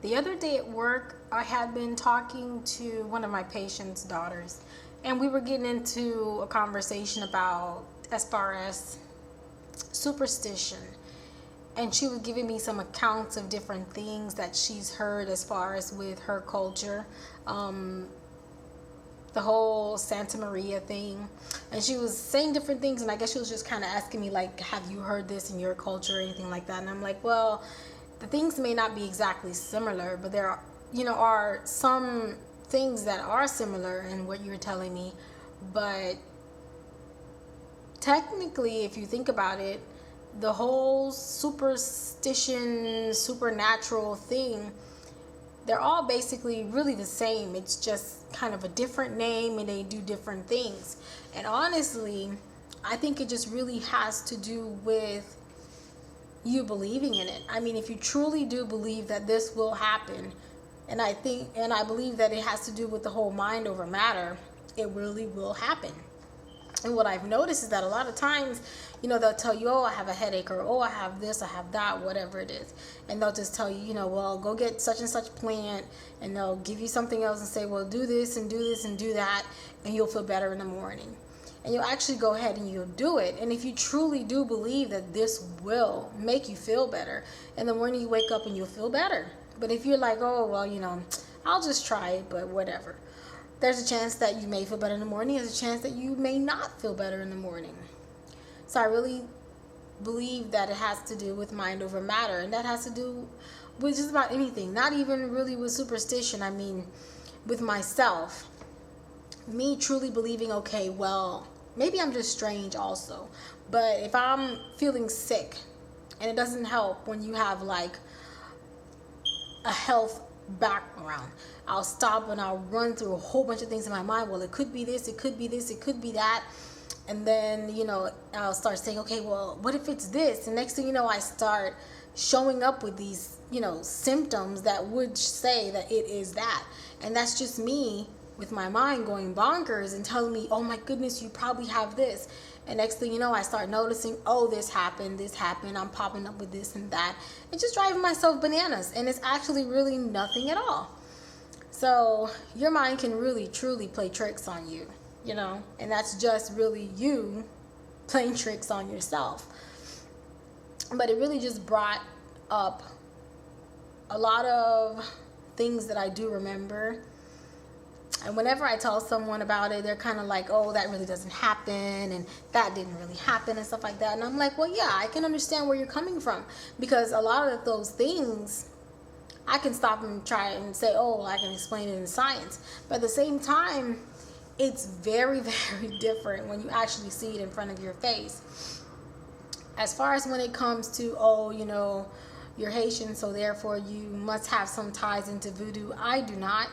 The other day at work, I had been talking to one of my patient's daughters, and we were getting into a conversation about as far as superstition. And she was giving me some accounts of different things that she's heard as far as with her culture. The whole Santa Maria thing, and she was saying different things, and I guess she was just kind of asking me like, have you heard this in your culture or anything like that? And I'm like, well, the things may not be exactly similar, but there are, are some things that are similar in what you're telling me. But technically, if you think about it, the whole superstition, supernatural thing, they're all basically really the same. It's just kind of a different name and they do different things. And honestly, I think it just really has to do with you believing in it. I mean, if you truly do believe that this will happen, and I believe that it has to do with the whole mind over matter, it really will happen. And what I've noticed is that a lot of times, they'll tell you, oh, I have a headache, or oh, I have this, I have that, whatever it is. And they'll just tell you, well, go get such and such plant, and they'll give you something else and say, well, do this and do this and do that, and you'll feel better in the morning. And you'll actually go ahead and you'll do it. And if you truly do believe that this will make you feel better, in the morning you wake up and you'll feel better. But if you're like, oh, well, I'll just try it, but whatever, there's a chance that you may feel better in the morning. There's a chance that you may not feel better in the morning. So I really believe that it has to do with mind over matter. And that has to do with just about anything. Not even really with superstition. I mean, with myself. Me truly believing, okay, well, maybe I'm just strange also. But if I'm feeling sick, and it doesn't help when you have like a health background, I'll stop and I'll run through a whole bunch of things in my mind. Well, it could be this, it could be this, it could be that. And then, I'll start saying, okay, well, what if it's this? And next thing you know, I start showing up with these, symptoms that would say that it is that. And that's just me with my mind going bonkers and telling me, oh my goodness, you probably have this. And next thing you know, I start noticing, oh, this happened, I'm popping up with this and that. It's just driving myself bananas. And it's actually really nothing at all. So your mind can really, truly play tricks on you, and that's just really you playing tricks on yourself. But it really just brought up a lot of things that I do remember. And whenever I tell someone about it, they're kind of like, oh, that really doesn't happen, and that didn't really happen, and stuff like that. And I'm like, well, yeah, I can understand where you're coming from, because a lot of those things, I can stop and try and say, oh, I can explain it in science. But at the same time, it's very, very different when you actually see it in front of your face. As far as when it comes to, oh, you're Haitian, so therefore you must have some ties into voodoo. I do not.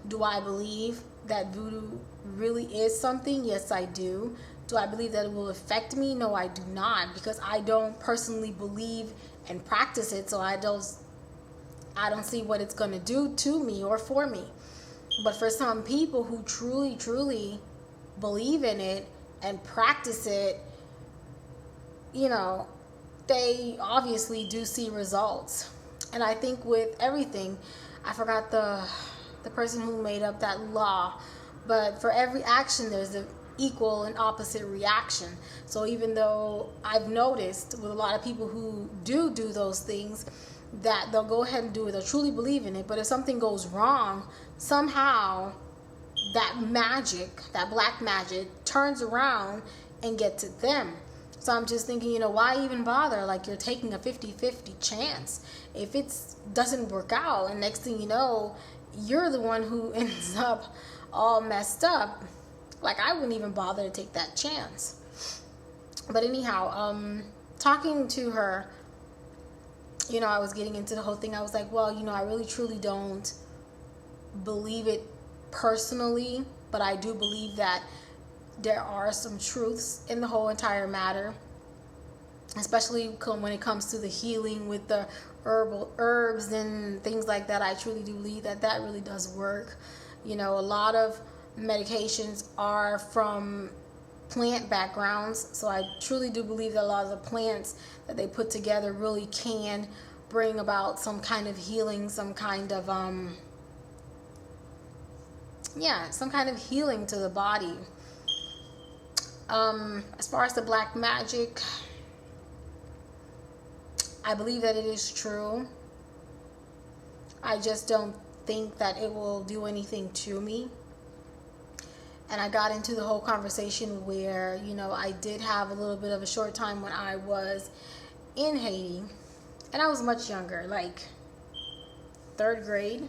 Do I believe that voodoo really is something? Yes, I do. Do I believe that it will affect me? No, I do not, because I don't personally believe and practice it, so I don't see what it's going to do to me or for me. But for some people who truly, truly believe in it and practice it, they obviously do see results. And I think with everything, I forgot the person who made up that law, but for every action there's an equal and opposite reaction. So even though I've noticed with a lot of people who do those things, that they'll go ahead and do it, they'll truly believe in it, but if something goes wrong, somehow that magic, that black magic, turns around and gets at them. So I'm just thinking, why even bother? Like, you're taking a 50-50 chance. If it doesn't work out, and next thing you know, you're the one who ends up all messed up, like, I wouldn't even bother to take that chance. But anyhow, talking to her, I was getting into the whole thing. I was like, well, I really truly don't believe it personally, but I do believe that there are some truths in the whole entire matter, especially when it comes to the healing with the herbs and things like that. I truly do believe that really does work. A lot of medications are from plant backgrounds, so I truly do believe that a lot of the plants that they put together really can bring about some kind of healing, some kind of some kind of healing to the body. As far as the black magic, I believe that it is true. I just don't think that it will do anything to me. And I got into the whole conversation where, I did have a little bit of a short time when I was in Haiti. And I was much younger, like 3rd grade.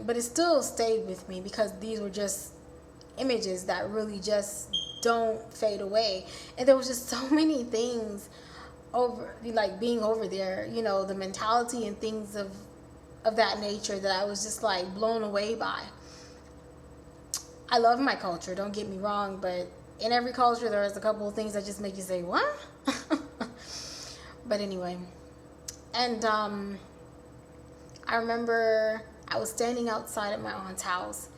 But it still stayed with me because these were just images that really just don't fade away. And there was just so many things being over there, the mentality and things of that nature that I was just like blown away by. I love my culture, don't get me wrong, but in every culture there's a couple of things that just make you say, what? But anyway, and I remember I was standing outside at my aunt's house,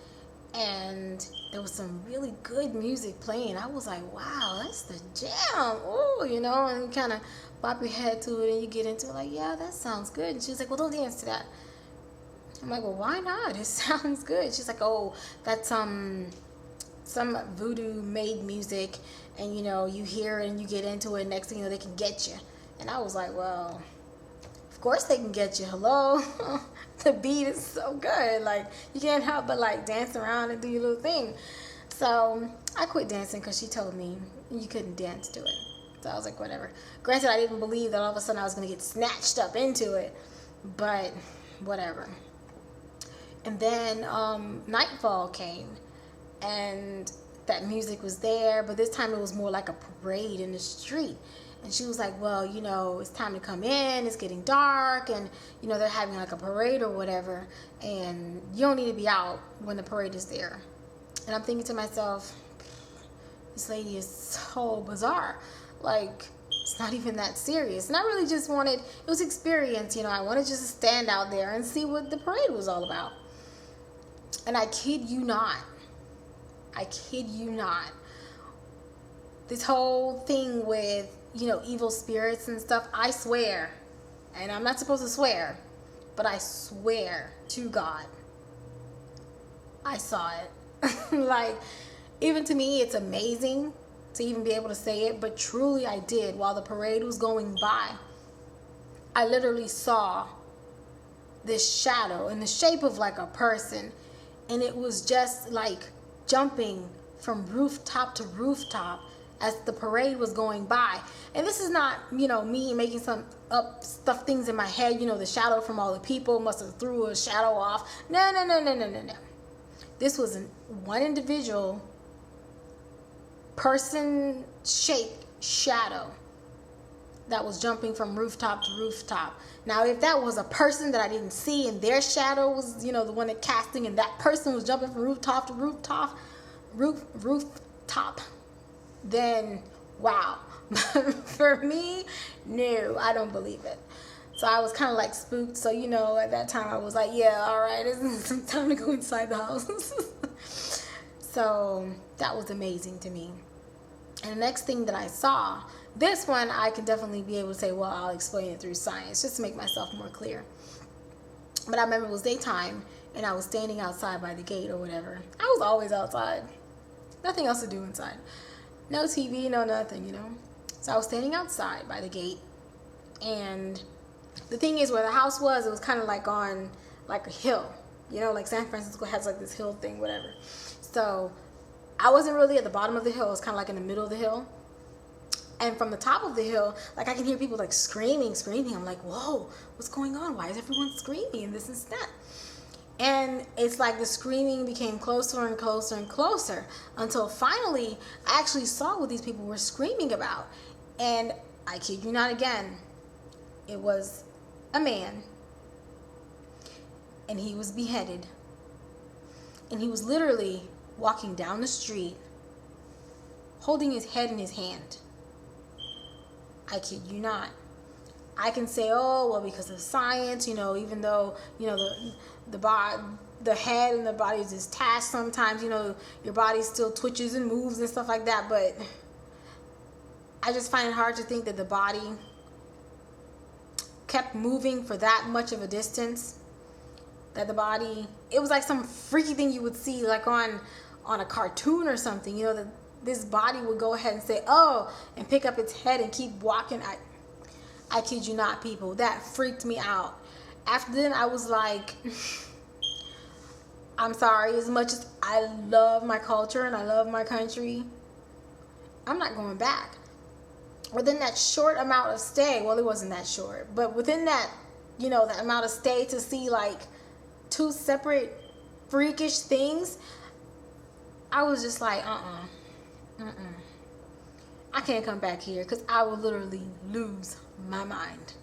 and there was some really good music playing. I was like, wow, that's the jam. Oh, and you kind of bop your head to it and you get into it like, yeah, that sounds good. And she was like, well, don't dance to that. I'm like, well, why not? It sounds good. She's like, oh, that's some voodoo made music, and you hear it and you get into it, and next thing you know, they can get you. And I was like, well, of course they can get you. Hello. The beat is so good, like you can't help but like dance around and do your little thing. So I quit dancing because she told me you couldn't dance to it. So I was like, whatever. Granted, I didn't believe that all of a sudden I was going to get snatched up into it, but whatever. And then nightfall came, and that music was there, but this time it was more like a parade in the street. And she was like, well, it's time to come in, it's getting dark, and they're having like a parade or whatever, and you don't need to be out when the parade is there. And I'm thinking to myself, this lady is so bizarre, like it's not even that serious. And I really just wanted, it was experience, I wanted just to stand out there and see what the parade was all about. And I kid you not, this whole thing with evil spirits and stuff, I swear, and I'm not supposed to swear, but I swear to God, I saw it. Like, even to me, it's amazing to even be able to say it, but truly I did. While the parade was going by, I literally saw this shadow in the shape of like a person, and it was just like jumping from rooftop to rooftop as the parade was going by. And this is not, me making some up stuff things in my head, the shadow from all the people must have threw a shadow off. No. This was one individual person shaped shadow that was jumping from rooftop to rooftop. Now, if that was a person that I didn't see and their shadow was, the one that casting, and that person was jumping from rooftop to rooftop, then wow. For me, no, I don't believe it. So I was kind of like spooked. So, at that time I was like, yeah, all right, it's time to go inside the house. So that was amazing to me. And the next thing that I saw, this one I can definitely be able to say, well, I'll explain it through science just to make myself more clear. But I remember it was daytime and I was standing outside by the gate or whatever. I was always outside. Nothing else to do inside. No TV, no nothing, So I was standing outside by the gate, and the thing is, where the house was, it was kind of like on like a hill, like San Francisco has like this hill thing, whatever. So I wasn't really at the bottom of the hill. It was kind of like in the middle of the hill. And from the top of the hill, like I can hear people like screaming. I'm like, whoa, what's going on? Why is everyone screaming and this and that? And it's like the screaming became closer and closer and closer until finally I actually saw what these people were screaming about. And I kid you not again, it was a man, and he was beheaded. And he was literally walking down the street holding his head in his hand. I kid you not. I can say, oh, well, because of science, even though, the head and the body is detached sometimes, your body still twitches and moves and stuff like that. But I just find it hard to think that the body kept moving for that much of a distance, that the body, it was like some freaky thing you would see like on a cartoon or something, you know, that this body would go ahead and say, oh, and pick up its head and keep walking. I kid you not, people, that freaked me out. After then, I was like, I'm sorry, as much as I love my culture and I love my country, I'm not going back. Within that short amount of stay, well, it wasn't that short, but within that, you know, that amount of stay, to see like two separate freakish things, I was just like, I can't come back here, because I will literally lose my mind.